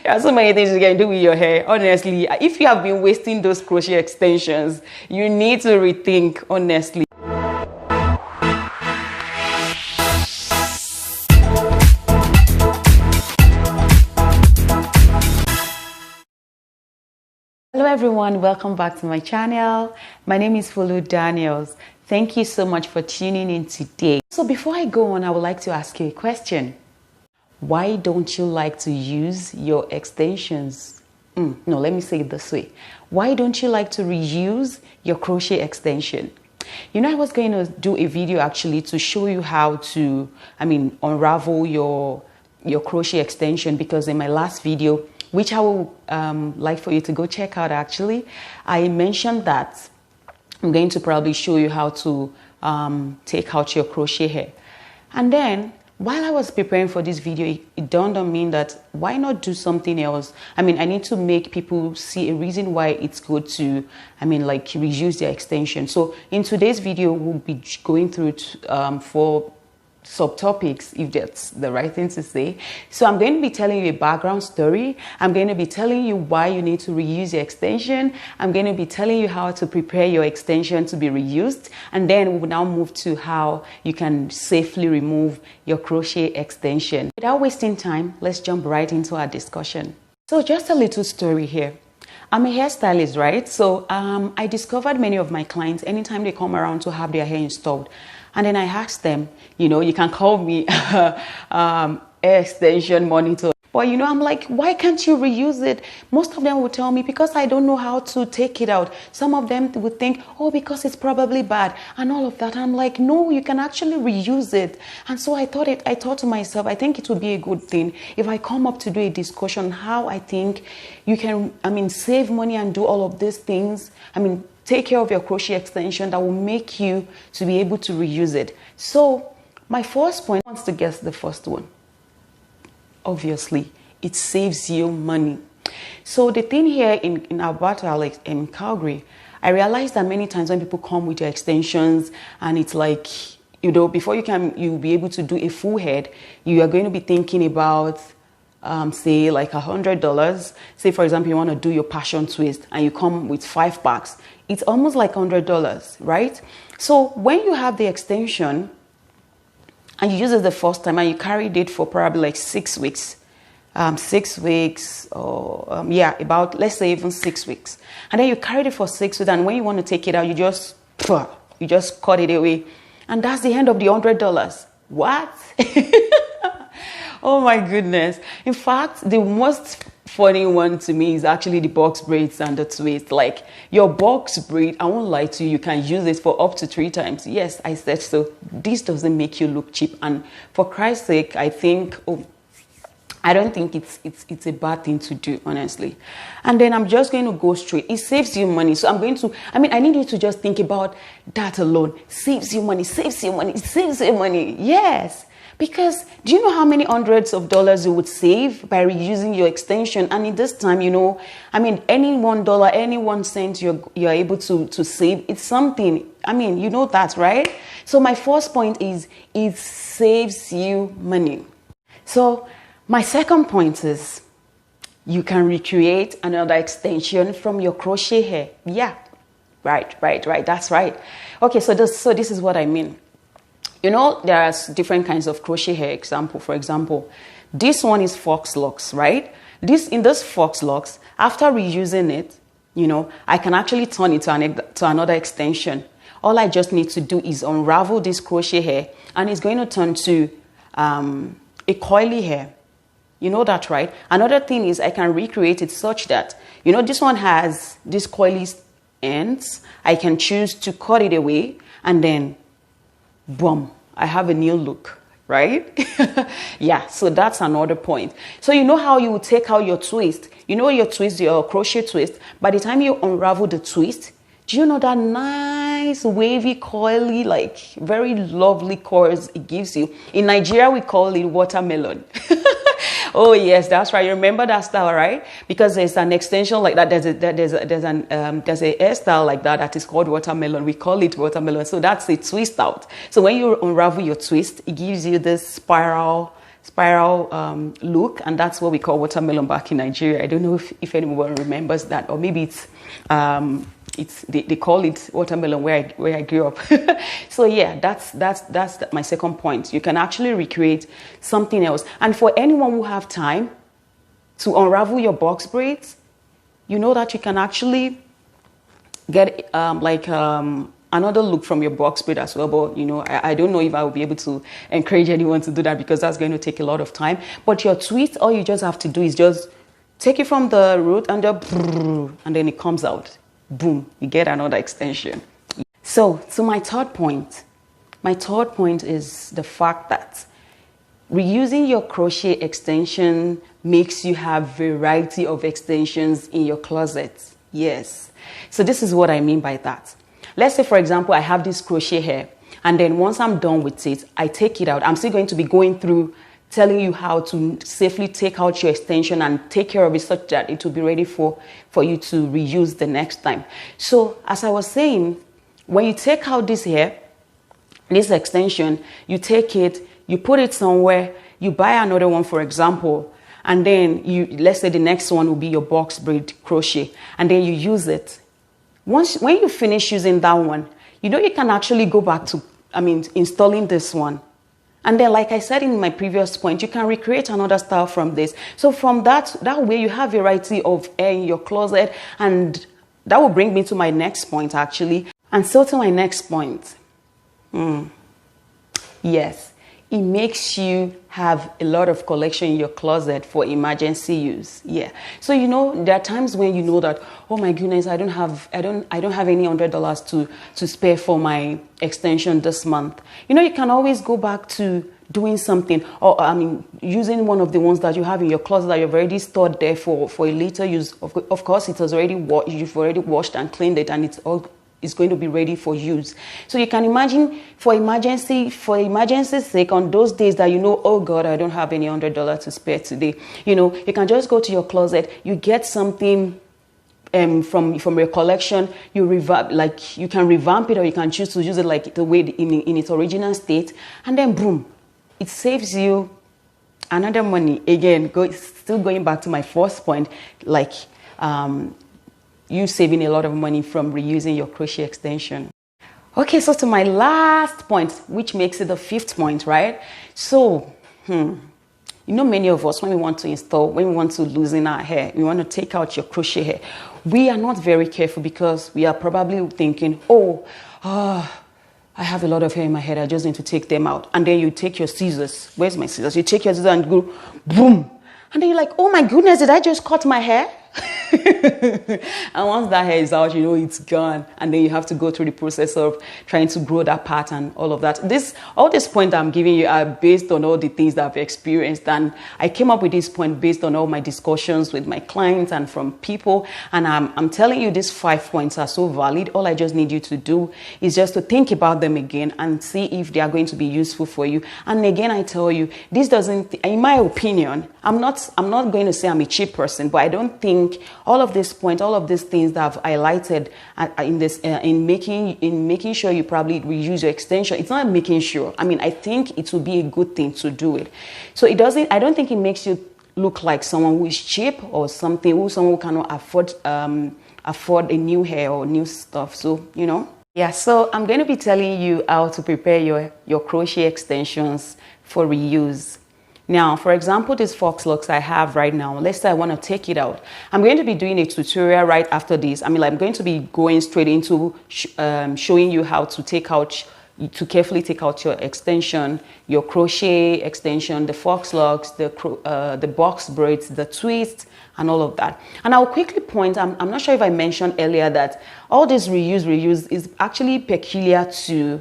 There are so many things you can do with your hair. Honestly, if you have been wasting those crochet extensions, you need to rethink, honestly. Hello everyone, welcome back to my channel. My name is Folu Daniels. Thank you so much for tuning in today. So before I go on, I would like to ask you a question. Why don't you like to use your extensions? No, let me say it this way. Why don't you like to reuse your crochet extension? You know, I was going to do a video actually to show you how to, unravel your crochet extension, because in my last video, which I would like for you to go check out actually, I mentioned that I'm going to probably show you how to take out your crochet hair. And then while I was preparing for this video, it dawned on me that why not do something else? I need to make people see a reason why it's good to, reuse their extension. So in today's video, we'll be going through four subtopics, if that's the right thing to say. So I'm going to be telling you a background story. I'm going to be telling you why you need to reuse your extension. I'm going to be telling you how to prepare your extension to be reused. And then we will now move to how you can safely remove your crochet extension. Without wasting time, let's jump right into our discussion. So just a little story here. I'm a hairstylist, right? So I discovered many of my clients, anytime they come around to have their hair installed, and then I asked them, you can call me hair extension monitor. But I'm like, why can't you reuse it? Most of them would tell me, because I don't know how to take it out. Some of them would think, oh, because it's probably bad and all of that. I'm like, no, you can actually reuse it. And so I thought to myself, I think it would be a good thing if I come up to do a discussion how I think you can, save money and do all of these things. Take care of your crochet extension that will make you to be able to reuse it. So my first point, wants to guess the first one. Obviously, it saves you money. So the thing here in Alberta, in Calgary, I realized that many times when people come with your extensions and it's like, before you'll be able to do a full head, you are going to be thinking about say like $100. Say for example, you want to do your passion twist and you come with 5 packs. It's almost like $100, right? So when you have the extension and you use it the first time and you carried it for probably like 6 weeks, 6 weeks, or about, let's say even 6 weeks, and then you carried it for 6 weeks, and when you want to take it out, you just cut it away, and that's the end of the $100. What? Oh my goodness. In fact, the most funny one to me is actually the box braids and the twist. Like your box braid, I won't lie to you, you can use it for up to 3 times. Yes, I said so. This doesn't make you look cheap. And for Christ's sake, I don't think it's a bad thing to do, honestly. And then I'm just going to go straight. It saves you money. So I need you to just think about that alone. Saves you money, saves you money, saves you money. Yes. Because do you know how many hundreds of dollars you would save by reusing your extension? And in this time, any $1, any 1 cent you're able to save, it's something. You know that, right? So my first point is it saves you money. So my second point is you can recreate another extension from your crochet hair. Yeah, right. That's right. Okay, so this is what I mean. There are different kinds of crochet hair. For example, this one is FAUXLOCS, right? In this FAUXLOCS, after reusing it, I can actually turn it to another extension. All I just need to do is unravel this crochet hair, and it's going to turn to a coily hair. You know that, right? Another thing is I can recreate it such that, this one has these coily ends. I can choose to cut it away, and then boom, I have a new look, right? Yeah, so that's another point. So you know how you would take out your twist, your crochet twist. By the time you unravel the twist, do you know that nice wavy coily, like very lovely curls it gives you? In Nigeria, we call it watermelon. Oh yes, that's right. You remember that style, right? Because there's an extension like that. There's a hairstyle like that is called watermelon. We call it watermelon. So that's a twist out. So when you unravel your twist, it gives you this spiral spiral look, and that's what we call watermelon back in Nigeria. I don't know if anyone remembers that, or maybe they call it watermelon where I grew up. So yeah, that's my second point. You can actually recreate something else. And for anyone who have time to unravel your box braids, you know that you can actually get another look from your box braid as well. But you know, I don't know if I will be able to encourage anyone to do that, because that's going to take a lot of time. But your twist, all you just have to do is just take it from the root and then it comes out. Boom, you get another extension. So my third point is the fact that reusing your crochet extension makes you have variety of extensions in your closet. Yes. So this is what I mean by that. Let's say, for example, I have this crochet here, and then once I'm done with it, I take it out. I'm still going to be going through telling you how to safely take out your extension and take care of it such that it will be ready for you to reuse the next time. So as I was saying, when you take out this extension, you take it, you put it somewhere, you buy another one, for example, and then let's say the next one will be your box braid crochet, and then you use it. When you finish using that one, you know, you can actually go back to, installing this one. And then, like I said in my previous point, you can recreate another style from this. So from that way, you have variety of hair in your closet. And that will bring me to my next point, actually. And so to my next point. Yes, it makes you have a lot of collection in your closet for emergency use. Yeah. So, you know, there are times when you know that, oh my goodness, I don't have any $100 to spare for my extension this month. You know, you can always go back to doing something, or using one of the ones that you have in your closet that you've already stored there for a later use. Of course, it was already you've already washed and cleaned it, and it's going to be ready for use. So you can imagine, for emergency's sake, on those days that you know, oh God, I don't have any $100 to spare today, you know, you can just go to your closet, you get something from your collection, you can revamp it, or you can choose to use it like the way in its original state, and then boom, it saves you another money. Again, still going back to my first point, you saving a lot of money from reusing your crochet extension. Okay, so to my last point, which makes it the fifth point, right? So, you know, many of us, when we want to loosen our hair, we want to take out your crochet hair, we are not very careful, because we are probably thinking, I have a lot of hair in my head, I just need to take them out. And then you take your scissors. Where's my scissors? You take your scissors and go, boom. And then you're like, oh my goodness, did I just cut my hair? And once that hair is out, you know it's gone, and then you have to go through the process of trying to grow that part and all of that. All these points I'm giving you are based on all the things that I've experienced, and I came up with this point based on all my discussions with my clients and from people. And I'm telling you, these 5 points are so valid. All I just need you to do is just to think about them again and see if they are going to be useful for you. And again, I tell you, this doesn't, in my opinion, I'm not going to say I'm a cheap person, but I don't think all of these points, all of these things that I've highlighted in making sure you probably reuse your extension, it's not making sure. I think it would be a good thing to do it. So I don't think it makes you look like someone who is cheap, or someone who cannot afford a new hair or new stuff. So, you know. Yeah, so I'm going to be telling you how to prepare your crochet extensions for reuse. Now, for example, this FAUXLOCS I have right now, let's say I want to take it out. I'm going to be doing a tutorial right after this. I'm going to be going straight into showing you how to carefully take out your extension, your crochet extension, the FAUXLOCS, the box braids, the twist, and all of that. And I'll quickly point, I'm not sure if I mentioned earlier that all this reuse is actually peculiar to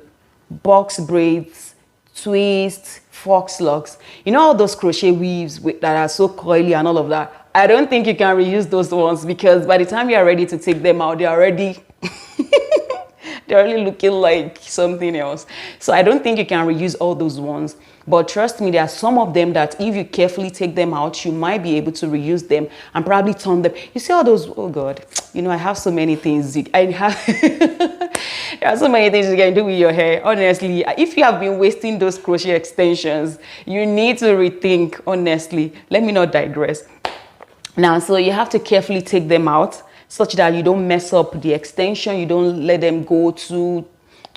box braids, twists, FAUXLOCS. You know all those crochet weaves that are so coily and all of that? I don't think you can reuse those ones, because by the time you are ready to take them out, they're already looking like something else. So I don't think you can reuse all those ones. But trust me, there are some of them that if you carefully take them out, you might be able to reuse them and probably turn them. You see all those, oh God, you know, I have so many things. I have, there are so many things you can do with your hair. Honestly, if you have been wasting those crochet extensions, you need to rethink, honestly. Let me not digress. Now, so you have to carefully take them out such that you don't mess up the extension. You don't let them go too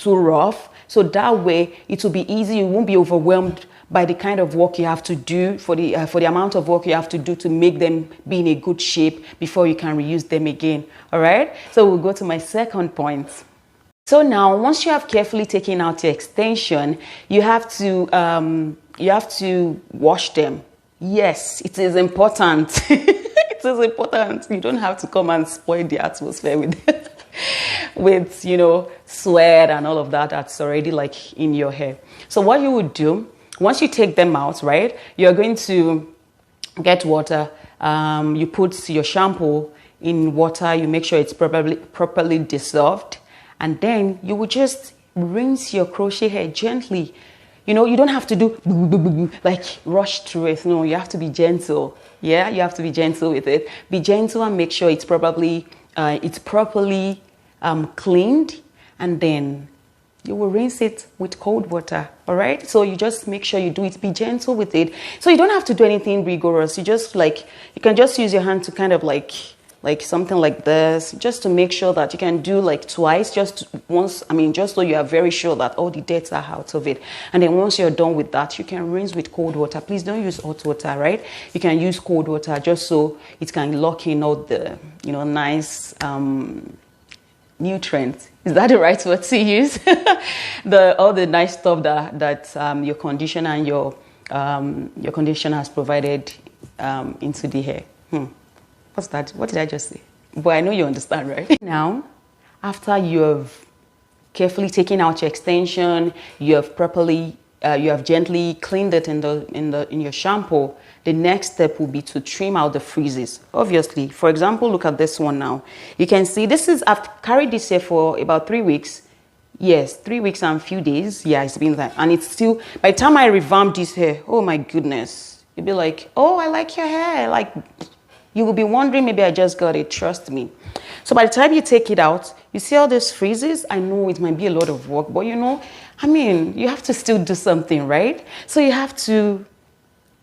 rough. So that way it will be easy. You won't be overwhelmed by the kind of work you have to do, for the amount of work you have to do to make them be in a good shape before you can reuse them again. All right. So we'll go to my second point. So now, once you have carefully taken out your extension, you have to wash them. Yes, it is important. It is important. You don't have to come and spoil the atmosphere with you know, sweat and all of that that's already like in your hair. So what you would do, once you take them out, right, you're going to get water. You put your shampoo in water. You make sure it's properly dissolved, and then you will just rinse your crochet hair gently. You know, you don't have to do like rush through it. No, you have to be gentle. Yeah, you have to be gentle with it. Be gentle and make sure it's properly cleaned, and then you will rinse it with cold water. All right, so you just make sure you do it. Be gentle with it. So you don't have to do anything rigorous. You just you can just use your hand to kind of like something like this, just to make sure that you can do like twice, just once. I mean, just so you are very sure that all the dirt are out of it. And then once you're done with that, you can rinse with cold water. Please don't use hot water, right? You can use cold water just so it can lock in all the, you know, nice nutrients. Is that the right word to use? All the nice stuff that your conditioner and your conditioner has provided into the hair. What's that? What did I just say? But I know you understand, right? Now, after you have carefully taken out your extension, you have gently cleaned it in your shampoo. The next step will be to trim out the frizz. Obviously, for example, look at this one now. You can see I've carried this hair for about 3 weeks. Yes, 3 weeks and a few days. Yeah, it's been that, and it's still. By the time I revamp this hair, oh my goodness, you'll be like, oh, I like your hair, like. You will be wondering, maybe I just got it, trust me. So by the time you take it out, you see all these freezes. I know it might be a lot of work, but you know, I mean, you have to still do something, right? So you have to,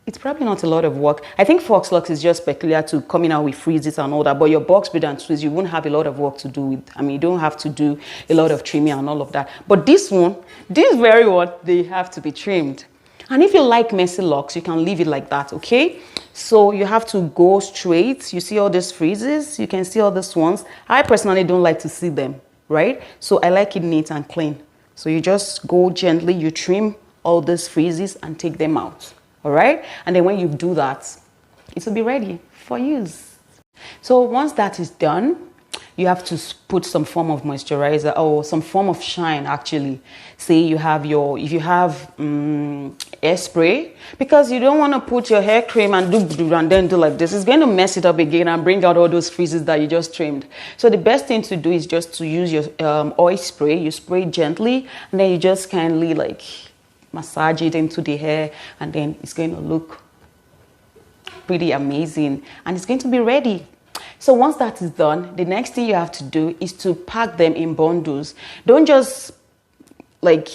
it's probably not a lot of work. I think FAUXLOCS is just peculiar to coming out with freezes and all that, but your box braid and twists, you won't have a lot of work to do with. I mean, you don't have to do a lot of trimming and all of that. But this very one, they have to be trimmed. And if you like messy locks, you can leave it like that, okay? So you have to go straight. You see all these freezes? You can see all these ones. I personally don't like to see them, right? So I like it neat and clean. So you just go gently, you trim all these freezes and take them out, all right? And then when you do that, it will be ready for use. So once that is done, you have to put some form of moisturizer or some form of shine, actually. Say you have if you have hair spray, because you don't want to put your hair cream and then do like this. It's going to mess it up again and bring out all those freezes that you just trimmed. So the best thing to do is just to use your oil spray. You spray gently, and then you just kindly like massage it into the hair, and then it's going to look pretty amazing, and it's going to be ready. So once that is done, the next thing you have to do is to pack them in bundles. Don't just like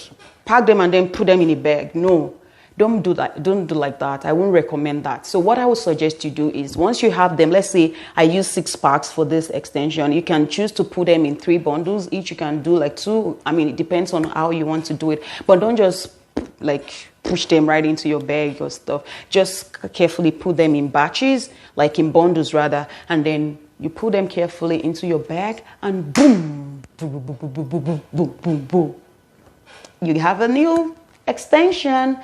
pack them and then put them in a bag. No, don't do that. Don't do like that. I won't recommend that. So what I would suggest you do is, once you have them, let's say I use 6 packs for this extension, you can choose to put them in 3 bundles. Each you can do like 2. I mean, it depends on how you want to do it. But don't just like push them right into your bag or stuff. Just carefully put them in batches, like in bundles rather, and then you put them carefully into your bag, and boom, boom, boom, boom, boom, boom, boom, boom, boom. You have a new extension.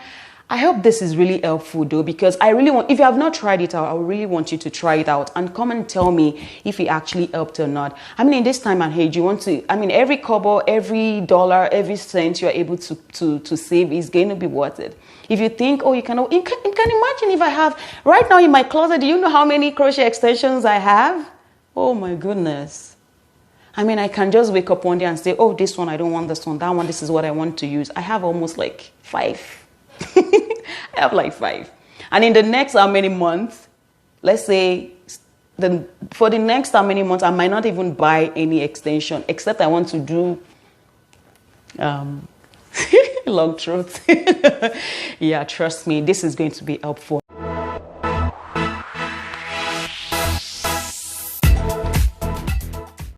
I hope this is really helpful though, because I really want, if you have not tried it out, I really want you to try it out and come and tell me if it actually helped or not. I mean, in this time and age, you want to, I mean, every kobo, every dollar, every cent you're able to save is going to be worth it. If you think, oh, you can imagine if I have, right now in my closet, do you know how many crochet extensions I have? Oh my goodness. I mean, I can just wake up one day and say, oh, this one, I don't want this one, that one, this is what I want to use. I have almost like 5. I have like 5. And in the next how many months, let's say for the next how many months, I might not even buy any extension, except I want to do long throat. Yeah, trust me, this is going to be helpful.